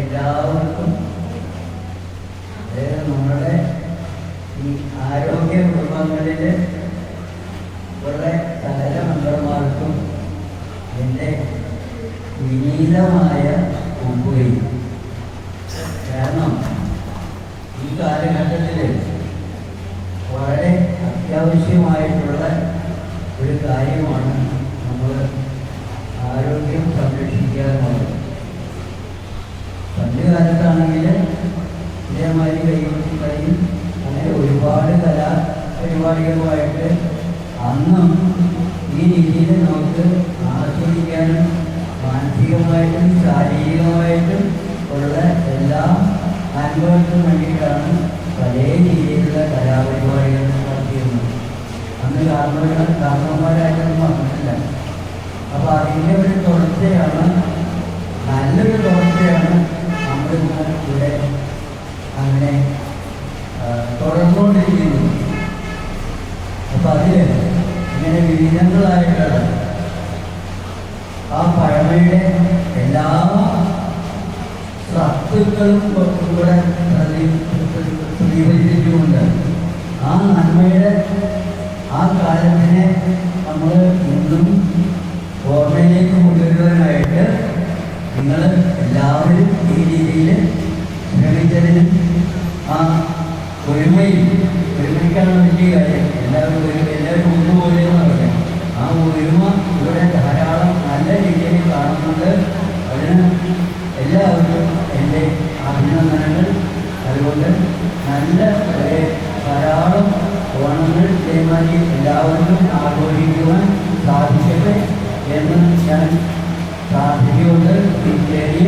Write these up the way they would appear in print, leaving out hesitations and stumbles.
എല്ലാവർക്കും, അതായത് നമ്മുടെ ഈ ആരോഗ്യ കുടുംബങ്ങളിൽ ഉള്ള സകല മെമ്പർമാർക്കും എൻ്റെ വിനീതമായ ഒമ്പുകൈ. കാരണം ഈ കാലഘട്ടത്തിൽ വളരെ അത്യാവശ്യമായിട്ടുള്ള ഒരു കാര്യമാണ് നമ്മൾ ആരോഗ്യം സംരക്ഷിക്കുക എന്നുള്ളത്. പണ്ട് കാലത്താണെങ്കിൽ ഇതേമാതിരി കൈകൊട്ടിക്കളിയും അങ്ങനെ ഒരുപാട് കലാപരിപാടികളുമായിട്ട് അന്നും ഈ രീതിയിൽ നമുക്ക് ആസ്വദിക്കാനും മാനസികമായിട്ടും ശാരീരികമായിട്ടും ഉള്ള എല്ലാ അനുഭവത്തിനും വേണ്ടിയിട്ടാണ് പല രീതിയിലുള്ള കലാപരിപാടികൾ നടത്തിയിരുന്നത്. അന്ന് കാരണന്മാരായിട്ടൊന്നും പറഞ്ഞിട്ടില്ല. അപ്പോൾ അതിൻ്റെ ഒരു തുടർച്ചയാണ്, നല്ലൊരു തുടർച്ചയാണ് നമ്മളിന്ന് ഇവിടെ അങ്ങനെ തുടർന്നുകൊണ്ടിരിക്കുന്നത്. അപ്പം അതിൽ ഇങ്ങനെ വിവിധങ്ങളായിട്ടുള്ള ആ പഴമയുടെ എല്ലാ സത്തുക്കളും ഇവിടെ പ്രതിഫലിച്ചിട്ടുമുണ്ട്. ആ നന്മയുടെ ആ കാലത്തിനെ നമ്മൾ ഇന്നും ഓർമ്മയിലേക്ക് കൊണ്ടുവരുവാനായിട്ട് നിങ്ങൾ എല്ലാവരും ഈ രീതിയിൽ ശ്രമിച്ചതിനും ആ ഒരുമയ്ക്കാണ് വലിയ കാര്യം. എല്ലാവരും ഒന്നുപോലെ എന്ന് പറയാം. ആ ഒരുമ ഇവിടെ ധാരാളം നല്ല രീതിയിൽ കാണുന്നുണ്ട്. അതിന് എല്ലാവർക്കും എൻ്റെ അഭിനന്ദനങ്ങൾ. അതുകൊണ്ട് നല്ല ധാരാളം ഓണങ്ങൾ ഇതേമാതിരി എല്ലാവർക്കും ആഘോഷിക്കുവാൻ സാധിക്കട്ടെ എന്ന് ഞാൻ പ്രാർത്ഥിച്ചുകൊണ്ട് ഈ ചെറിയ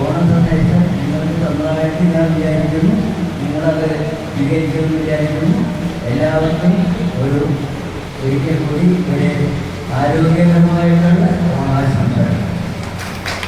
ഓണ സന്ദേശം നിങ്ങൾക്ക് തന്നതായിട്ട് ഞാൻ വിചാരിക്കുന്നു. നിങ്ങളത് സ്വീകരിക്കുമെന്ന് വിചാരിക്കുന്നു. എല്ലാവർക്കും ഒരിക്കൽ കൂടി ഒരു ആരോഗ്യകരമായിട്ടുള്ള